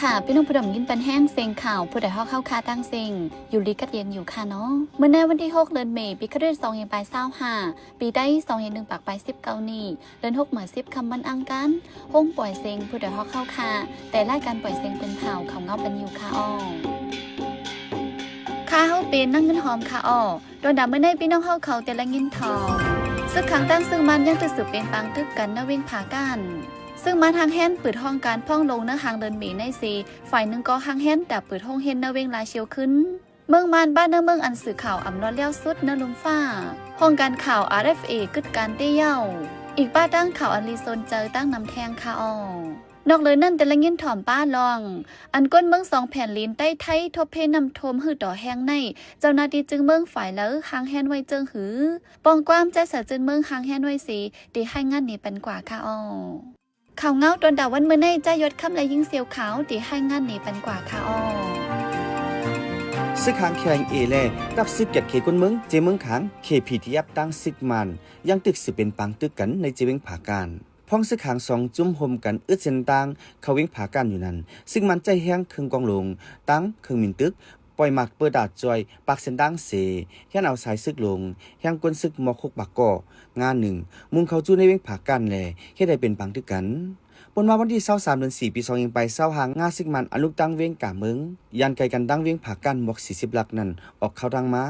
ค่ะพี่น้องผู้ดำยินปันแห้งเซ็งข่าวผู้ใดเข้าคาตั้งเซ็งอยู่ลีกัดเย็นอยู่ค่ะเนาะเมื่อในวันที่6เดือนเมษปีคริสต์ศักราช2525ปีได้2 1ปากไป19นี่เดือน6หมา10คำมันอังกันห้องปล่อยเซ็งผู้ใดเข้าคาแต่รายการปล่อยเซ็งเป็นข่าวเขาเงาเป็นอยู่ค่ะอ้อค่าเฮาเป็นนั่งเงินหอมค่ะอ้อโดนด่าเมื่อในพี่น้องเขาแต่ละเงินทองซึ่งขังตั้งซึ่งมันยังจะสืบเป็นปังตึกกันนะเว้งผากันซึ่งมาทางแฮนเปิดห้องการพ่องลงเนื้อหางเดินหมีในซีฝ่ายหนึ่งก็หางแฮนแต่เปิดห้องเฮนเนื้อเวงลายเชียวขึ้นเมืองมานบ้านเนื้อเมืองอันสื่อข่าวอ่ำร้อนเลี้ยวสุดเนื้อลุมฟ้าห้องการข่าว RFA กึดการเตี้ยเย่าอีกป้าตั้งข่าวอันลีโซนเจอตั้งนำแทงค่ะออนอกเลยนั่นแต่ละเงินถ่อมป้าลองอันก้นเมือง2 แผ่นลิ้นใต้ไทยทบเพนำโทมหือต่อแห้งในเจ้าหน้าที่จึงเมืองฝ่ายแล้วหางแฮนไว้เจิงหือปองความใจสะจึนเมืองหางแฮนไว้สีดีให้งานนี้เป็นกว่าค่ะอข่าวเงาโดนด่าวันเมื่อในใจยศคำและยิงเสียวขาวตีให้งานหนีปันกว่าค่ะอ้อซึกหางแข่งเอแลกับซึกเกียรติเขคนเมืองเจเมืองขางเคพีทียับตั้งซึกมันยังตึกสืบเป็นปังตึกกันในเจเวงผาการพ้องซึกหาง2จุ่มโฮมกันอึดเส้นตังเขาเวงผาการอยู่นั้นซึ่งมันใจแห้งเครื่องกองลงตั้งเครื่องมินตึกปล่อยหมักเปิดดาดจอยปากเส้นดังเสแค่เอาสายซึกลงแห้งก้นซึกมอคุกบักก่องานหนึ่งมุงเขาจู้ในเวงผาการแลแค่ได้เป็นปังตึกกันบนมาวันที่23เดือน4ปี2025ไป20หางงาซึกมันอนุตั้งเวียงกะเมืองยันไกลกันตั้งเวียงผากันหมอก40หลักนั้นออกเข้าดังมา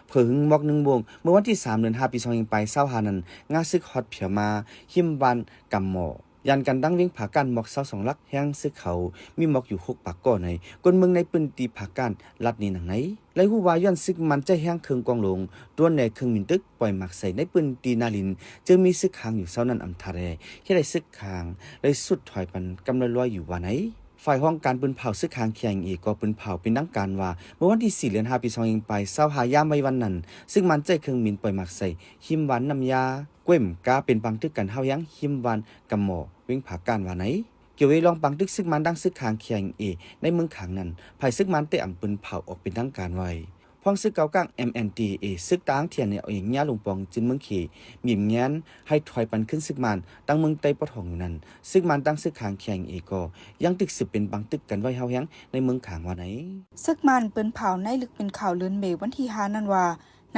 เผิงหมอก1วงเมื่อวันที่3เดือน5ปี2025ไป20หานั้นงาซึกฮอดเพียมาหิมบันกำหมอยันกันตั้งเวียงผากันหมอก22หลักแห้งซึกเขามีหมอกอยู่6ปากก่อในคนเมืองในปืนตีผากันลัดนี้หนังไหนไล่ฮู้ว่าย้อนซึกมันใจแห้งเครื่องกองลงตัวในเครื่องมินตึกปล่อยหมักใส่ในปืนตีนาลินจึงมีซึกค้างอยู่เซานั้นอำทาแรที่ได้ซึกค้างเลยสุดถอยปันกำลังลอยอยู่ว่าไหนฝ่ายห้องการปืนเผาซึกค้างเคียงเอกก็ปืนเผาเป็นนักการว่าเมื่อวันที่4เดือน5ปี2025ไป20หายามไว้วันนั้นซึ่งมันใจเครื่องมินปล่อยหมักใส่หิมหวานน้ำยาก้วยมกาเป็นปังตึกกันเฮายังหิมหวานกำหมอเว้งผาการว่าไหนเกี่ยวไว้ลองปังตึกซึกมันดังซึกค้างเคียงในเมืองขางนั้นภายซึกมันเตะอ่ำปืนเผาออกเป็นทางการไว้พ้องซึกเก่ากลาง MNDA ซึกตั้งเทียนเนี่ยเอาอย่างญาลงปองจินเมืองเขมีมแง้นให้ถอยปันขึ้นซึกมันตั้งเมืองไต้ปะทองอยู่นั้นซึกมันตั้งซึกขางแข่งก็ยังตึกสืบเป็นบางตึกกันไว้เฮาแฮงในเมืองขางว่าไหนซึกมันปืนเผาในลึกเป็นข่าวเลือนเมวันที่5นั่นว่า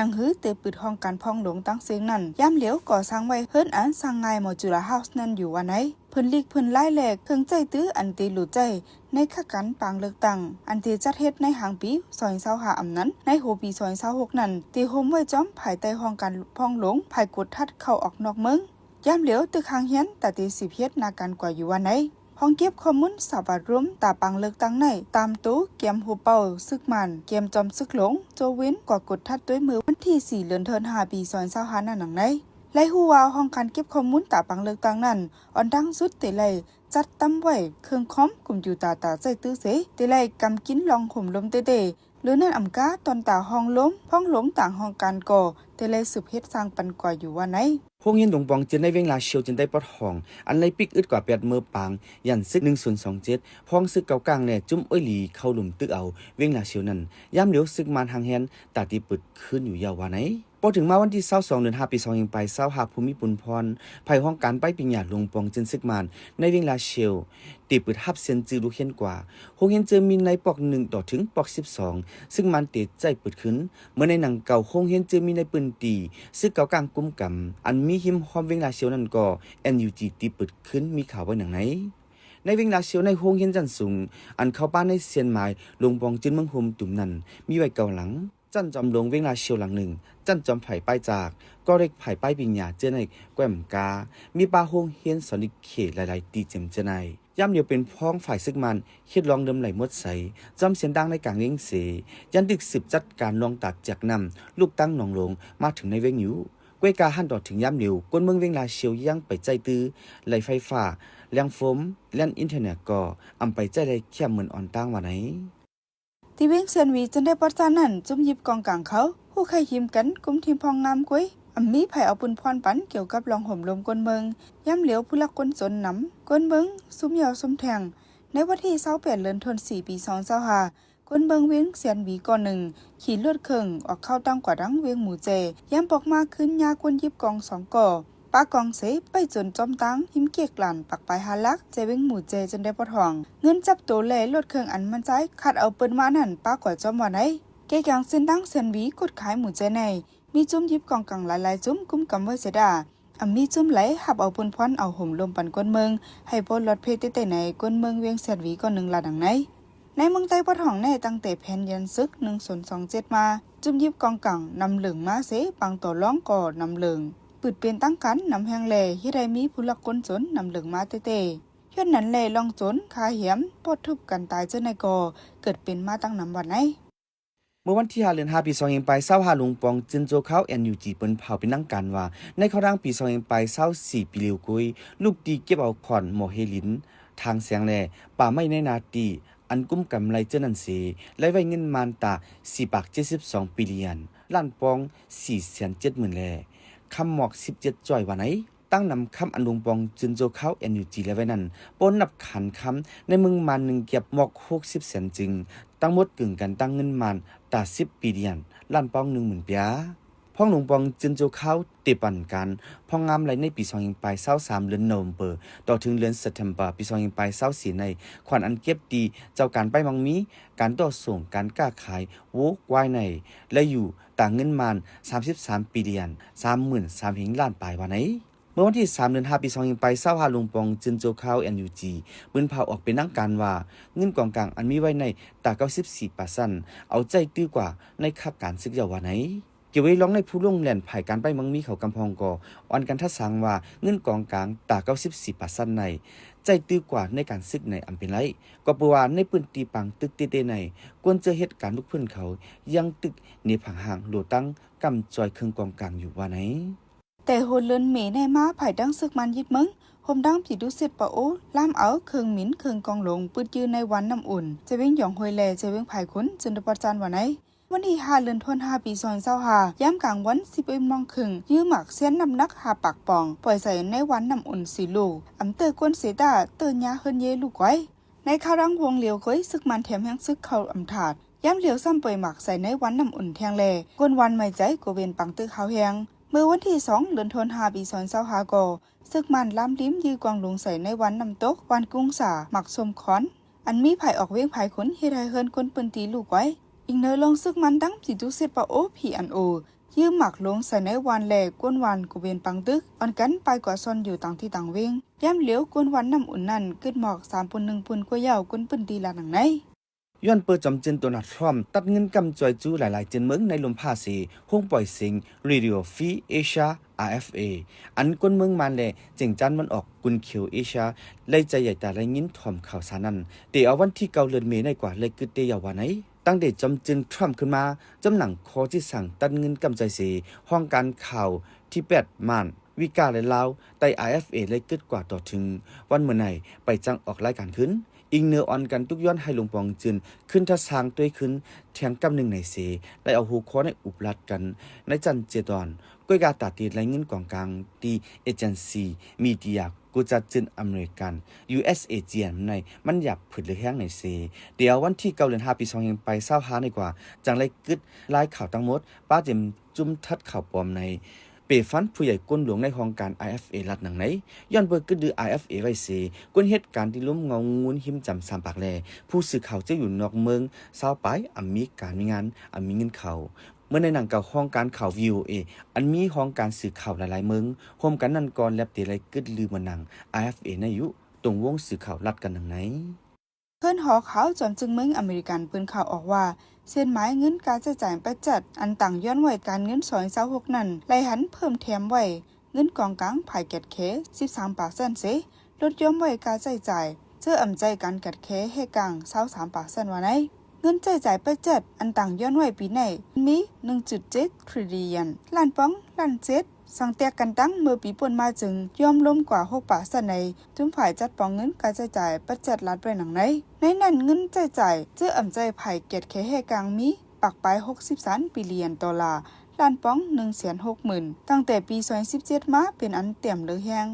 นางฮื้อเตะปืดห้องการพ่องหลงตั้งเสียงนั่นย่ำเหลียวก่อสร้างไว้เฮิรนอันสร้างง่ายหมอจุฬาเฮาส์นั่นอยู่ว่าไหนเพิ่นลีกเพิ่นไล่แหลกเพิ่งใจตื้ออันตีหลุดใจในขกันปางเลือกตั้งอันตีจัดเฮ็ดในหางปี2025อำนั้นในโหปี2026นั้นตีโฮมไว้จ้อมภายใต้ห้องการพ่องหลงภายกดทัดเข้าออกนอกเมืองย่ำเหลียวตึกหางเฮียนแต่ตี10เฮ็ดนาการกว่าอยู่ว่าไหนห้องเก็บข้อมูลสาวรวมตาปังเลือกตั้งในตามตู้เกมหูเป่าซึกมันเกมจอมซึกหลงโจวินกว่ากดทัดด้วยมือวันที่4เดือนธันวาคมปี2025นั่นหนังในไล่ฮู้ว่าห้องการเก็บข้อมูลตาปังเลือกตั้งนั้นอ่อนดังสุดเตไลจัดตั้มไว้เครื่องคอมกลุ่มอยู่ตาใจตื้อเสเตไลกำกินลองห่มลมเตหรือนั่นอำกาตอนตาห้องล้มห้องหลงต่างห้องการก่อเตไลสืบเฮ็ดสร้างปันกว่าอยู่ว่าไหนพวกเงินดงปองจึงได้เวงลาเชียวจึงได้ปอดห้องอันไรปิกอึดกว่า8มือปางยันซึก1027พ้องซึกเก่ากลางแน่จุ้มอ้อยหลีเข้าหลุมตึกเอาเวงลาเชียวนั้นย่ำเหลียวซึกมันหางแฮนตาตีปึดขึ้นอยู่ยาวว่าไหนพอถึงมาวันที่22เดือน5ปี2025ไป25ภูมิปุณพรภายห้องการไปปิญญาหลวงปองจึงซึกมันในเวงลาเชียวตีปึดฮับเซียนจือลูกเห็นกว่าโฮเห็นเจอมีในปอก1ต่อถึงปอก12ซึ่งมันเตะใจปึดขึ้นเมื่อในหนังเก่าโฮเห็นเจอมีในปืนตีซึกเก่ากลางกุมกำอันมีหิมหอมเวงลาเชียวนั่นก็ NUG ตีปึดขึ้นมีข่าวไว้หนังไหนในเวงลาเชียวในโฮงเห็นจันสูงอันเข้าบ้านในเซียนหมายลงปองจึงเมืองโฮมตุ่มนั้นมีไว้เก่าหลังจันจอมลงเวงลาเชียวหลังหนึ่งจันจอมไผ่ป้ายจากก็เล็กไผ่ป้ายปิญญาเจในแก้มกามีปลาโฮงเฮียนสอนิเขหลายๆตีเจมเจในย่ำเดียวเป็นพ้องฝ่ายซึกมันคิดลองเดิมไหลมดใสจำเสียงดังในกลางเลี้ยงเสยันดึกสืบจัดการลองตัดจากนำลูกตั้งหนองลงมาถึงในเวงอยู่กวยกาหันต่อถึงย่ำเดียวก้นเมืองเวงลาเชียวยังไปใจตื้อไหลไฟฟ้าแรงโฟมแล่นอินเทอร์เน็ตก็อำไปใจได้แค่เหมือนอ่อนตั้งว่าไหนที่เว้งเซียนวีจนได้ปัจจานั้นจุ่มยิบกองกลางเขาผู้ใครหิมกันกุมทีมพองงามกุ้ยมีไผเอาปืนพรปันเกี่ยวกับลองห่มลมก้นเมืองย่ำเหลียวผู้ลักก้นสนน้ำก้นเมืองซุ้มยาวซุ้มแทงในวันที่28เดือนธันวาคมปี2025ก้นเมืองเวียงเซียนวีก่อนหนึ่งขี่เลือดเคิงออกเข้าตั้งกว่าดังเวียงหมู่เจย่ำปอกมาขึ้นยาก้นยิบกอง2ก่อ ป้ากองเสไปจนจอมตังหิมเกียกหลานปักปลายหาลักใจเว้งหมู่เจจนได้ปะทองเงินจับตัวแลลดเครื่องอันมันใจขัดเอาเปิ้นมานั่นป้ากว่าจอมว่าไหนแกยังเส้นดังเส้นวีกดขายหมู่เจในมีจุ้มยิบกองกังหลายๆจุ้มกุ้มกำไว้เสดามีจุ้มไหลหับเอาปนพรเอาห่มลมปันก้นเมืองให้ปนรถเพชรเต้ๆในก้นเมืองเวียงเสียดวีก่อน1ละดังไหนในเมืองใต้ปะทองแน่ตั้งแต่แผ่นยันซึก1027มาจุ้มยิบกองกังนำเหลืองมาเสปังต่อร้องก่อนำเหลืองปืดเป็นตั้งกันนำแหงแหล่ที่ได้มีผู้ลักก้นจนนำเหลืองมาเต้ๆย้อนนั้นแหล่ลองจนคาเหียมปดทุบกันตายเจ้าในกอเกิดเป็นมาตั้งนำวันไหนเมื่อวันที่5เดือน5ปี2025ไป25ลุงปองจินโจเขา NUG เปิ้นเผาเป็นนังกันว่าในเขาดังปี2025ไป24ปีเลียวกุยลูกดีเก็บเอาขอนหมอเฮลินทางเสียงแลป่าไม้ในนาตีอันกุ้มกำไรเจ้านันเสและไว้เงินมานตา472บิลเลียนล้านปอง470,000แลคำหมอก17จ่อยว่าไหนตั้งนำคำอันลุงปองจินโจเขา NUG และไว้นั้นปนนับขันคำในเมืองมัน1เก็บหมอก60แสนจึงตั้งหมดกึ่งกันตั้งเงินมันตา10บิลเลียนล้านปอง 10,000 เปียพ่องหลวงปองจินโจเขาติปันกันพ่องงามไหลในปี2023ไป23เดือนโนเวมเบอร์ต่อถึงเดือนสิงหาคมปี2024ไป24ในขวัญอันเก็บดีเจ้าการไปมังมีการต่อส่งการก้าขายโวกวายในและอยู่ต่างเงินมัน33บิลเลียน 33,000 ล้านปลายว่าไหนเมื่อวันที่3เดือน5ปี2025ไป25ลุงปองจินโจเขา NUG ปืนเผาออกเป็นนักการว่าเงินกองกลางอันมีไว้ในตา 94% เอาใจตื้อกว่าในคับการศึกยาวว่าไหนเกี่ยวไว้ร้องในผู้ลงแหล่นภายการไปมังมีเขากำพองก่ออ่อนกันทัดสังว่าเงินกองกลางตา 94% ในใจตื้อกว่าในการศึกในอำเป็นไรก็ปว่าในปืนตีปังตึกเตในกวนเจอเหตุการณ์ลูกพื้นเขายังตึกเนผังห่างโหลตั้งกำจอยเครื่องกองกลางอยู่ว่าไหนแต่โหเลินเมในมาไผ่ดังซึกมันยิดมึงหมดังผีดุเสร็จปะโอล่ามเอาเครื่องหมิ่นเครื่องกองลงปืดยืนในวันน้ำอุ่นจะเว้งหยองหวยแลจะเว้งไผ่ขุนจนดปจันวันไหนวันที่5เดือนธันวาคมปี2025ย้ำกลางวัน11:30นยื้อหมักเสียนน้ำหนัก5ปากปองปล่อยใส่ในวันน้ำอุ่น4ลูกอำเตอกวนเสดาเตอญาเฮินเยลูกไว้ในข้าวรังวงเหลียวก้อยซึกมันแถมแห้งซึกเข้าอำถาดย้ำเหลียวซ้ำปล่อยหมักใส่ในวันน้ำอุ่นแทงแลกวนวันไม่ใจกเวนปังตึกข้าวแหงเมื่อวันที่2เดือนธันวาคมปี2025ก็ซึกมันล้ำลิ้มยื้อกวางลงใส่ในวันน้ำตกวันกุ้งสาหมักสมขอนอันมีไผ่ออกเว้งไผ่ขนเฮ็ดให้เฮินคนปืนตีลูกไว้อีกเนอลงซึกมันดังผีดุเสปะโอผีอันโอยื้อหมักลงใส่ในวันแลกวนวันกเวนปังตึกอ่อนกันไปกว่าซอนอยู่ต่างที่ต่างเวงย่ำเหลียวกวนวันน้ำอุ่นนั่นกึดหมอก3 ปุ่น 1 ปุ่นกว่ายาวกวนปืนตีละหนังไหนย้อนเปิดจำเจนตัวนัดพร้อมตัดเงินกำจอยจู้หลายๆเจนเมืองในลมภาษีห้องปล่อยสิง Radio Free Asia RFA อันก้นเมืองมันแลเจ๋งจันมันออกกุนเขียวเอเชียเลยใจใหญ่แต่ไรยินถ่อมข่าวสารนั้นเดี๋ยวเอาวันที่9เดือนเมษายนกว่าเลยกึดเตยาวาไหนตั้งเดชจำจึงทรัมป์ขึ้นมาจำหนังคอที่สั่งตัดเงินกำใจเสียห้องการข่าวที่8ม่านวิกาและลาวไต่ RFA เลยกึดกว่าต่อถึงวันเมื่อไหร่ไปจังออกรายการขึ้นอิงเนื้ออ่อนกันทุกย้อนให้ลงปองจืนขึ้นทัศางด้วยขึ้นแทงกำหนึ่งในเสและเอาหูคอในอุบลัดกันในจันเจดอนก้อยกาตาตีไรเงินกองกลางตีเอเจนซีมีเดียกูจัดจินอเมริกัน USAGM ในมันหยับผึดเลยแห้งในเสเดี๋ยววันที่9เดือน5ปี2025ไป25ในกว่าจังไรกึดไล่ข่าวทั้งหมดป้าเจมจุ่มทัดข่าวปลอมในเปฟันผู้ใหญ่ก้นหลวงในโครงการ IFA รัดหนังไหนย้อนเบิกกึดดือ IFA ไว้เสก้นเหตุการณ์ที่ล้มเงางุนหิมจำ3ปากแลผู้สื่อข่าวจะอยู่นอกเมืองเศร้าไปมีการมีงานมีเงินเขาเมื่อในหนังเก่าห้องการข่าว VOA อันมีห้องการสื่อข่าวหลายๆเมืองโฮมกันนันกรแลบเตไรกึดลือมาหนัง IFA ในยุตรงวงสื่อข่าวรัดกันหนังไหนเพื่อนหอข่าวจอมจึงเมืองอเมริกันปืนข่าวออกว่าเส้นหมายเงินการจะจ่ายประจัดอันต่างย้อนไว้การเงิน2026นั้นไล่หันเพิ่มแถมไว้เงินกองกลางภายแกดเค 13% เสลดย่อมไว้การจ่ายเพื่ออำใจการกัดเคให้กลาง 23% ว่าไหนเงินจ่ายประจัดอันต่างย้อนไว้ปีไหนมี 1.7 ทริลเลียนล้านป้องล้านเจ็ดสังเตียกันตั้งเมื่อปีป่นมาจึงยอมล้มกว่า6%ในจุ่มฝ่ายจัดปองเงินการจ่ายประจัดรัดไปหนังในนั้นเงินจ่ายเพื่ออำใจภายแกดเคให้กลางมีปักไป63บิลเลียนดอลลาร์ล้านป้อง 160,000 ตั้งแต่ปี2017มาเป็นอันเต็มเลยแฮง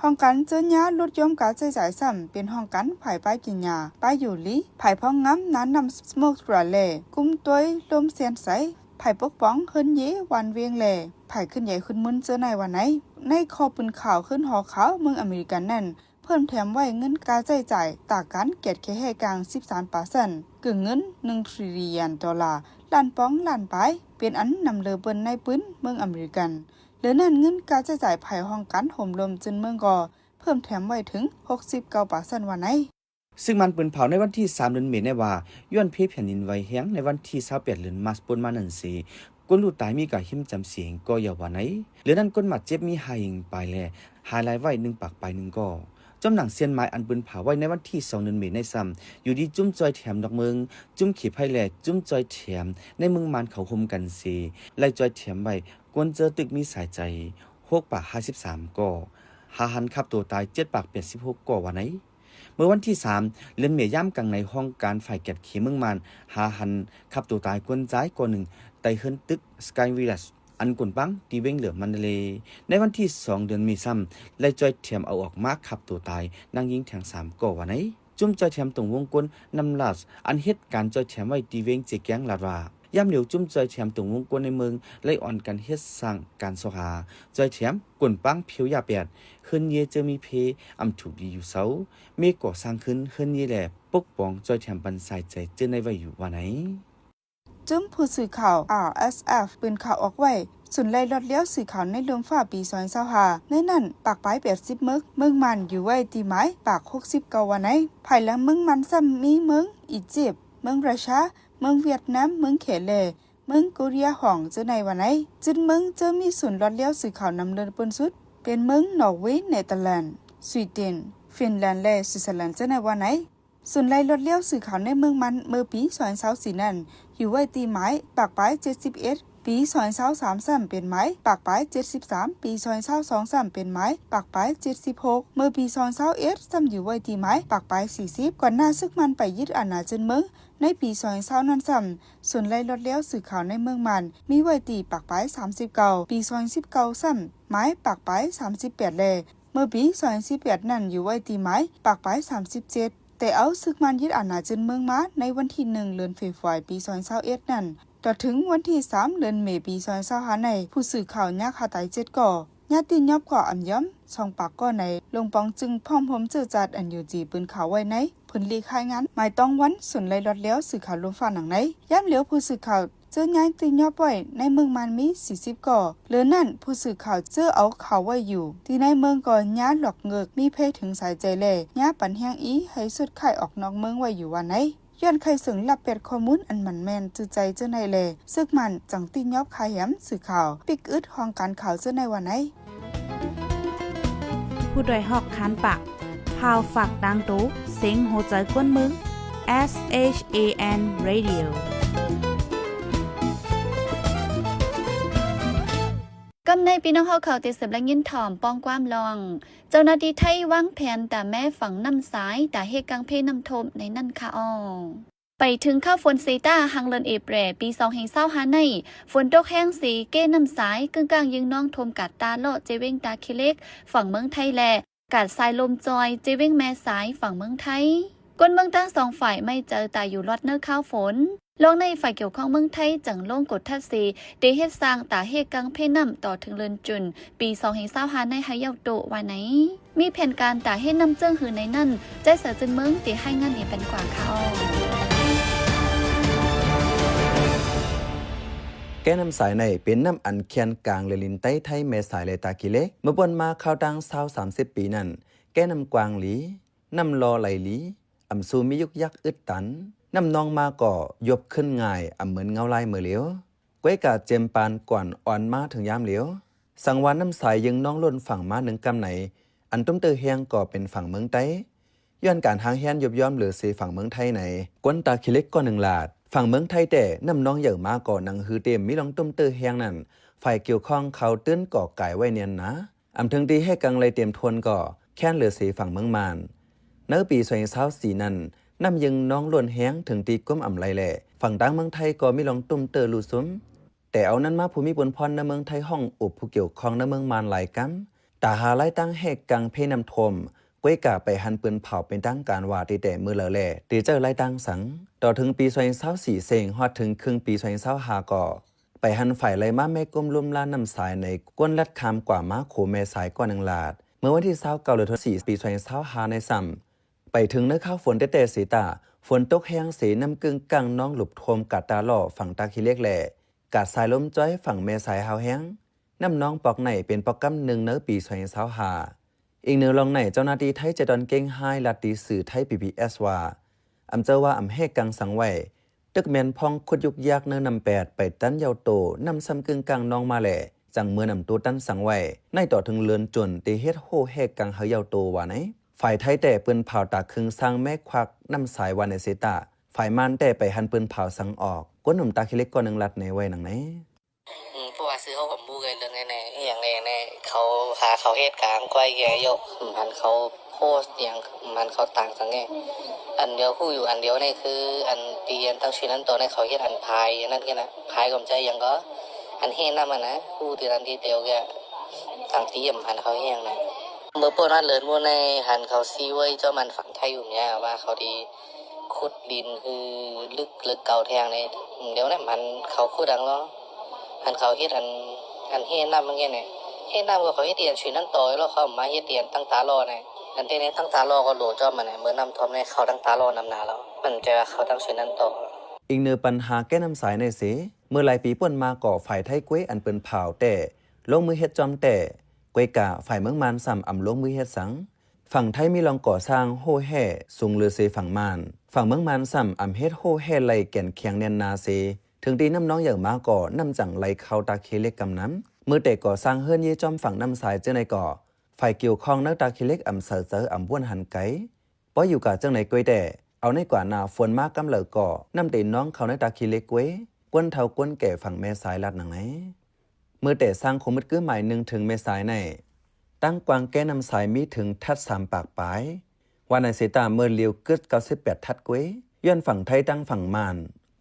ห้องกันเจญาลดย่อมการจ่ายซ้ำเป็นห้องกันภายป้ายกินยาป้ายอยู่ลีภายพ้องงำนั้นนำสโมกราเล่กุมตัวลมเสียนใส ไผ่ปกป้องเฮินเยวันเวียงแหล่ไผ่ขึ้นใหญ่ขึ้นมึนเจอในวันไหนในคอปืนข่าวขึ้นหอขาวเมืองอเมริกันนั่นเพิ่มแถมไว้เงินการใช้จ่ายตาการเกียรติแค่ให้กลาง 13% กึ่งเงิน1 trillion ดอลลาร์ล้านป้องล้านปลายเป็นอันนำเลอเปิ้นในปืนเมืองอเมริกันเหลือนั้นเงินการใช้จ่ายไผ่ห้องการห่มลมจนเมืองก่อเพิ่มแถมไว้ถึง 69% วันไหนซึ่งมันปืนเผาในวันที่3เดือนเมษายนว่าย้อนเพแผ่นดินไหวแห้งในวันที่28เดือนมาปนมานั่นสิคนรู้ตายมีกะหิมจำเสียงก็อย่าว่าไหนเหลือนั้นคนมาเจ็บมีหายไปแลหายลายไว้1ปากไป1ก็จำหนังเซียนไม้อันปืนเผาไว้ในวันที่2เดือนเมษายนในซ้ำอยู่ดีจุ้มจอยแถมดอกเมืองจุ้มขีไผ่แลจุ้มจอยแถมในเมืองมันเขาห่มกันสิไล่จอยแถมไว้กวนเจอตึกมีสายใจ6ปาก53ก็หาหันขับตัวตาย7ปาก86ก็ว่าไหนเมื่อวันที่3เลือนเมย่ำกลางในห้องการฝ่ายแกดขี่เมืองมันหาหันขับตัวตายกวนใจก่อนหนึ่งไต่ขึ้นตึกสกายวิลเลจอันกวนปังตีเวงเหลือมันเลในวันที่2เดือนมีซ้ำไล่จอยเทียมเอาออกมาขับตัวตายนั่งยิงแทง3ก่อวันไหนจุ่มจอยเทียมตรงวงกลนำลาสอันเหตุการณ์จอยเทียมไว้ตีเวงเจแกงลาดว่าย่ำเหลียวจุ่มจอยเทียมตรงวงกลในเมืองไล่อ่อนกันเฮ็ดสร้างการสหาจอยเทียมกวนปังผิวยาแปดเฮินเยจะมีเพอำถูกดีอยู่เสาเมฆก่อสร้างขึ้นเฮินเยแหลปกป้องจอยเทียมปันสายใจเจอในไว้อยู่วันไหนจึงผู้สื่อข่าว RSF ปืนข่าวออกไว้สุนไล่รถเลี้ยวสื่อข่าวในเรื่องฝ่าปี2025ในนั้นปากปลาย80เมืองมันอยู่ไว้ตีไม้ปาก69วันไหนภายหลังเมืองมันซ้ำมีเมืองอียิปต์เมืองรัสเซียเมืองเวียดนามเมืองเขเลเมืองโกเรียห่องเจอในวันไหนจึงเมืองจะมีศูนย์รถเลี้ยวสื่อข่าวนำเดินบนสุดเป็นเมืองนอร์เวย์เนเธอร์แลนด์สวีเดนฟินแลนด์และสวิตเซอร์แลนด์เจอในวันไหนส่วนไล่รถเลี้ยวสื่อข่าวในเมืองมันเมื่อปี2024นั้นอยู่ไว้ตีไม้ปากปลาย71ปี2023เป็นไม้ปากปลาย73ปี2023เป็นไม้ปากปลาย76เมื่อปี2021ซ้ำอยู่ไว้ตีไม้ปากปลาย40ก่อนหน้าซึกมันไปยึดอาณาจักรเมืองในปี2020นั้นซ้ำส่วนไล่รถเลี้ยวสื่อข่าวในเมืองมันมีไว้ตีปากปลาย39ปี2019ซ้ำไม้ปากปลาย38แลเมื่อปี2018นั้นอยู่ไว้ตีไม้ปากปลาย37แต่เอาซึกมันยึดอาณาจักรเมืองมาในวันที่1เดือนเฟบรุยปี2021นั้นต่อถึงวันที่3เดือนเมษายนปี2025ในผู้สื่อข่าวยักษ์หาตาย7ก่อญาติยอบก่ออำย้ำช่องปากก่อในลงปองจึงพร้อมผมเจอจัดอันอยู่จีปืนข่าวไว้ในผลลีคายงานหมายต้องวันสุนไล่รถเลี้ยวสื่อข่าวลมฟ้าหนังในย่ำเหลียวผู้สื่อข่าวเจอย้ายตียอบไว้ในเมืองมันมี40ก่อเหลือนั่นผู้สื่อข่าวเจอเอาข่าวไว้อยู่ที่ในเมืองก่อนย้าหลอกเงือกมีเพศถึงสายใจเล่ย้าปันแห้งอีให้สุดไข่ออกนอกเมืองไว้อยู่วันไหนย้อนใครสึงรับเป็ดข้อมูลอันมันแม่นจือใจเจ้าในเลซึกมันจังตียอบขายแหมสื่อข่าวปิกอึดห้องการข่าวเจ้าในวันไหนผู้ดยหอกคานปากพาวฝากดังตู้เซ็งโหใจกวนมึง SHAN Radioกำในพี่น้องเขาติดสืบและยินถ่อมป้องความลองเจ้าหน้าที่ไทยวางแผนแต่แม่ฝั่งน้ำซ้ายแต่เหตุกังเพน้ำทมในนั่นค่ะอ้อไปถึงข้าวฝนเซต้าฮังเลินเอเปรปี2025ในฝนตกแห้งสีเก้น้ำซ้ายกึ่งกลางยิงน้องทมกัดตาเลาะเจเวงตาคิเล็กฝั่งเมืองไทยแลกัดสายลมจอยเจเวงแม่ซ้ายฝั่งเมืองไทยกวนเมืองทั้งสองฝ่ายไม่เจอตายอยู่รอดเนื้อข้าวฝนลงในฝ่ายเกี่ยวข้องเมืองไทยจังลงกดทัดสีเดเฮ็ดสร้างตาเฮกังเพน้ำต่อถึงเลินจุนปี2025ในหายาวโตวันไหนมีแผนการตาเฮ็ดน้ำเจิ้งหือในนั่นใจเสือจึงเมืองตีให้งานนี้เป็นกว่าค่ะแก้น้ำสายในเป็นน้ำอันเคียนกลางเลลินใต้ไทยเมสายเลตากิเล็กเมื่อบนมาข้าวดัง20-30 ปีนั้นแก้น้ำกวางหลีน้ำลอไหลหลีอำซูมียุกยักอึดตันน้ำนองมาก่อยบขึ้นง่ายเหมือนเงาลายเมื่อเหลียวก้วยกาเจมปานก่อนอ่อนมาถึงยามเหลียวสังวานน้ำสายยังน้องล้นฝั่งมาหนึ่งกำไหนอันตุ้มเตอเฮียงก่อเป็นฝั่งเมืองใต้ย้อนการหางแฮนยบย้อมเหลือสีฝั่งเมืองไทยไหนกวนตาคิเล็กก่อน1 ลาดฝั่งเมืองไทยแต่น้ำน้องใหญ่มาก่อนังฮือเต็มมีลองตุ้มเตอเฮียงนั่นฝ่ายเกี่ยวข้องเขาตื้นก่อไก่ไว้เนียนนะอำถึงตีให้กังเลยเตรียมทวนก่อแค่นเหลือสีฝั่งเมืองมานเนื้อปี2024นั้นน้ำยังน้องล้วนแห้งถึงตีก้มอ่ำไรแหล่ฝั่งดังเมืองไทยก็มีลองตุ้มเตอลูซุ้มแต่เอานั้นมาภูมิบนพรในเมืองไทยห้องอุบผู้เกี่ยวข้องในเมืองมานหลายกัมตาหาไล่ตั้งแหกกังเพนำทมก้วยกาไปหันปืนเผาเป็นตั้งการว่าตีแต่มือเหล่าแหล่ตีเจ้าไล่ตั้งสังต่อถึงปี2024เซงฮอดถึงครึ่งปี2025ก่อ ไปหันฝ่ายไล่มาแม่ก้มลุ่มล่านำสายในก้นลัดคามกว่าม้าโขแม่สายก่อนนังลาดเมื่อวันที่29เดือน4ปี2025ในซ้ำไปถึงเนื้อข้าวฝนเตสีตาฝนตกแห้งสีน้ำกึ่งกังน้องหลุบโทมกัดตาล่อฝั่งตาขี้เล็กแหล่กัดสายล้มจ้อยฝั่งแม่สายหาวแห้งน้ำน้องปอกไหนเป็นปอกกำหนึ่งเนื้อปี2025อีกเนื้อลองไหนเจ้าหน้าที่ไทยจะดอนเก่งไฮลัดตีสื่อไทย PBS ว่าอำเจอว่าอำเฮกังสังไว้ตึกแมนพองคุดยุกยากเนื้อนำแปดไปตั้นเยาโตนำซ้ำกึ่งกลางน้องมาแหล่จังเมื่อนำตัวตั้นสังไว้ในต่อถึงเลือนจนตีเฮ็ดโฮเฮกังเฮาเยาโตว่าไหนฝ่ายไทยแต่ปืนเผาตาคึงสร้างแม่ควักนำสายวานในเซตาฝ่ายมันแต่ไปหันปืนเผาสังออกก้นหนุ่มตาขี้เล็กก่อนนึงลัดในไว้หนังไหนเพราะว่าซื้อเขากับมูกันเรื่องแน่ๆอย่างแน่ๆเขาหาเขาเหตุการณ์ก้อยแย่ยกมันเขาโพสต์อย่างมันเขาต่างสังเกตอันเดียวคู่อยู่อันเดียวนี่คืออันปีอันตั้งชื่อนั้นตัวในเขาเฮ็ดอันพายนั่นแค่นะพายกับใจยังก็อันเฮ็ดนั่นมันนะคู่ที่รันที่เดียวแกต่างที่ยำพันเขาเฮียงนะเมื่อปนนั้นเลินว่าในหันเขาซีไว้เจ้ามันฝั่งไทยอยู่เนี่ยว่าเขาดีขุดดินคือลึกเก่าแทงในเดี๋ยวนั้นมันเขาคู่ดังแล้วอันเขาเฮ็ดอันเฮ็ดน้ำมันแค่ไหนเฮ็ดน้ำก็เขาเฮ็ดเตียนชื่อนั้นต่อแล้วเขามาเฮ็ดเตียนตั้งตารอเนี่ยอันที่นี้ตั้งตารอก็โหลจอมมันเนี่ยเมื่อน้ำท่วมในเขาตั้งตารอนำนาแล้วมันจะเขาตั้งชื่อนั้นต่ออีกเนื้อปัญหาแก้น้ำสายในเสเมื่อหลายปีป่นมาก่อฝ่ายไทยกุ้ยอันเป็นเผาแต่ลงมือเฮ็ดจอมแต่กุ้ยกะฝ่ายเมืองมานซ้ำอำลงมือเฮ็ดสังฝั่งไทยมีลองก่อสร้างโฮแห่สูงเรือเสฝั่งมานฝั่งเมืองมานซ้ำอำเฮ็ดโฮแห่ไหลแก่นเคียงแนนนาเสถึงตีน้ำน้องอย่างมาก่อนำจังไหลเข้าตาเคเล็กกำน้ำเมื่อแต่ก่อสร้างเฮือนเยจอมฝั่งน้ำสายเจ้าในก่อฝ่ายเกี่ยวข้องนักตาเคเล็กอำเสออำบ้วนหันไกป้ออยู่กับเจ้าในกุ้ยแต่เอาในกว่านาฝนมากกำเหลอก่อนำตีน้องเขาในตาเคเล็กกุ้ยกวนเท่ากวนแก่ฝั่งแม่สายลัดหนังไหนเมื่อแต่สร้างคงมืดกื้อหมายหนึ่งถึงแม่สายในตั้งกวางแก้นำสายมีถึงทัด3ปากปลายวันในเสตาเมื่อเลียวกึด98ทัดกุ้ยย้อนฝั่งไทยตั้งฝั่งมาน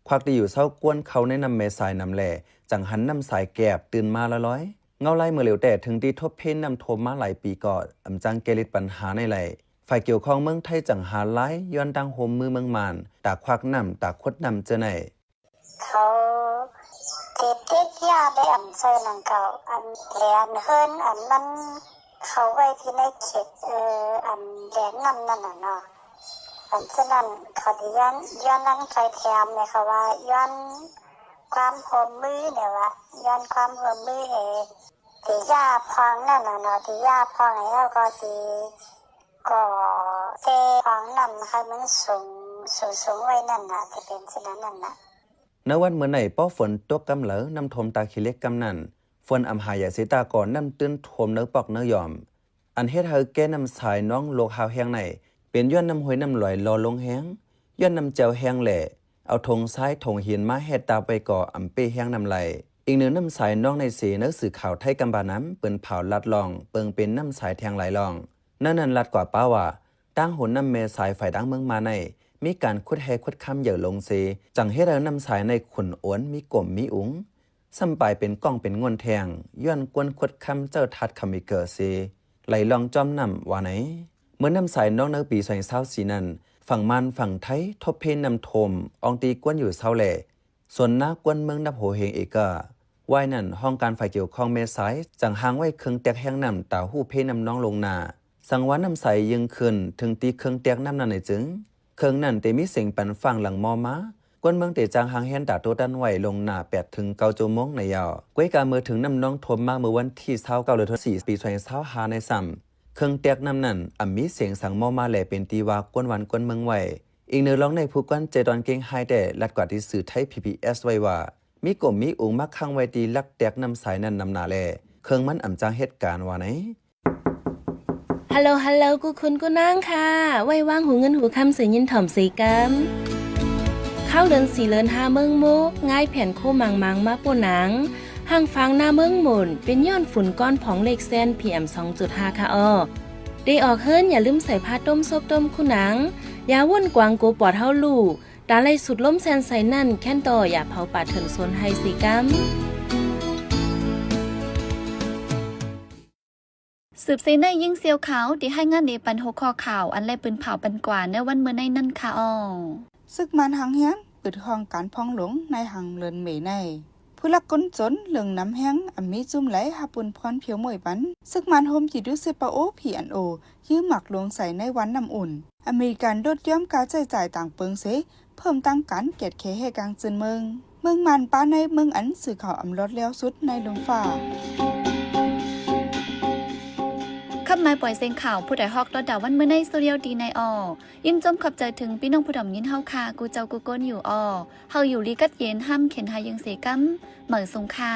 ควักที่อยู่เศร้ากวนเขาในนำแม่สายนำแหล่จังหันนำสายแกบตื่นมาละร้อยเงาไล่เมื่อเหลียวแต่ถึงที่ทบเพนนำโทมมาหลายปีก่อนอำจังเกลิดปัญหาในไหลฝ่ายเกี่ยวข้องเมืองไทยจังหาไล่ย้อนดังโฮมมือเมืองมานตาควักนำตาคดนำเจอไหนเขาติดยาได้อันใส่หนังเก่าอันแหลนเฮิรนอันมันเขาไว้ที่ในเขตอันแหลนนั่นน่ะเนาะอันฉะนั้นเขาที่ย้อนนั่งใจแถมเนี่ยเขาว่าย้อนความหอมมือเนี่ยว่าย้อนความหอมมือที่ยาพองนั่นน่ะเนาะที่ยาพองแล้วก็ที่ก็เตะพองนั่นให้มันสูงไว้นั่นน่ะที่เป็นฉะนั้นนั่นน่ะณวันเมื่อไหนป้อฝนตกกำเหลอนำทมตาขี้เล็กกำนั่นฝนอำหายาเสตาก่อนนำตื้นทมเนื้อปอกเนื้อยอมอันเฮ็ดให้แก้นำสายน้องโลกหาวแห้งไหนเป็นย้อนนำหวยนำลอยรอลงแห้งย้อนนำเจ้าแห้งแหล่เอาธงซ้ายธงหินมาเฮ็ดตาไปก่ออำเป้แห้งนำไหลอีกหนึ่งนำสายน้องในเสเนื้อสื่อข่าวไทยกำบาน้ำเปิ้นเผาลัดลองเปิงเป็นนำสายแทงไหลลองนั่นลัดกว่าป้าว่าตั้งหนนำเมสายฝ่ายดังเมืองมาในมีการคุดแฮคุดคำเหย่อลงเซจังเฮ็ดให้นำสายในขุนอ้วนมีกลมมีอุ๋งซ้ำปลายเป็นก้องเป็นงวนแทงย้อนกวนคุดคำเจ้าทัดคำมีเกิดเซไหลลองจอมนำว่าไหนเมื่อนำสายน้องเนื้อปี2024นั้นฝั่งมันฝั่งไทยทบเพนนำโทมอองตีกวนอยู่เศร้าแหล่ส่วนนักกวนเมืองนับโหเฮงเอกะว่ายนั่นห้องการฝ่ายเกี่ยวข้องเมสายจังหางไว้เครื่องแตกแห้งนำตาหู้เพนำน้องลงนาสังวานนำใสยิงขึ้นถึงตีเครื่องแตกน้ำนั่นในจึงเครื่องนั่นเตมีเสียงปันฟังหลังมอมากวนเมืองเตจางหางแฮนตาโตดันไหวลงหน้า8ถึง9ชั่วโมงในยาวก้วยกาเมื่อถึงน้ำน้องทมมาเมื่อวันที่29เดือน4ปี2025ในซ้ำเครื่องแตกน้ำนั่นมีเสียงสั่งมอมาแหล่เป็นตีว่ากวนวันกวนเมืองไหวอีกเนื้อร้องในผู้กวนเจดอนเก่งไฮแต่ลัดกว่าที่สื่อไทย PBS ไว้ว่ามีกลุ่มมีอุ๋งมักข้างไว้ตีลักแตกน้ำสายนั่นนำนาแลเครื่องมันจังเหตุการณ์ว่าไหนฮัลโหลกูคุณกูนางค่ะไว้วางหูเงินหูคำเสียยินถ่อมสีกำเข้าเดิน4เลิน5เมืองมุกง่ายแผ่นโคมังมาป่นหนังห่างฟังหน้าเมืองหมุนเป็นย้อนฝุ่นก้อนผองเล็กเส้น PM 2.5 ค่ะได้ออกเฮิรนอย่าลืมใส่ผ้าต้มซบต้มคู่หนังอย่าว่นกวางโกปอดเท่าลูกตาไล่สุดล้มแซนใส่นั่นแค่นต่ออย่าเผาป่าเถินสนให้สีกำสืบเสนยิ่งเซียวขาวที่ให้งานในปันหัวข้อข่าวอันแลปืนเผาปันกว่าในวันเมื่อในนั่นค่ะซึกมันหังเฮียนปิดห้องการพองหลงในหังเลินเมในผู้ ผู้ลักก้นจนเหลืองน้ำแห้งอ่ำมีจุ่มไหลหาปุนพรเพียวหมวยปันซึกมันโฮมจิดุเซปาโอผีอันโอยื้อหมักลงใส่ในวันน้ำอุ่นอเมริกันลดย่อมการจ่ายต่างเปิงเสเพิ่มตั้งการเกียรติเคให้กลางจืนเมืองมันป้าในเมืองอันสื่อข่าวอำลดแล้วสุดในลงฟ้าขับมาปล่อยเสียงข่าวผู้ใดฮอกรถดาวันเมื่อในโซเชียลดีในยิ้มจมขอบใจถึงพี่น้องผู้ดำยินเฮาคากูเจ้ากูก้นอยู่เฮาอยู่ลีกัดเย็นห้ำเข็นหายังเสกัมเหมือสงคา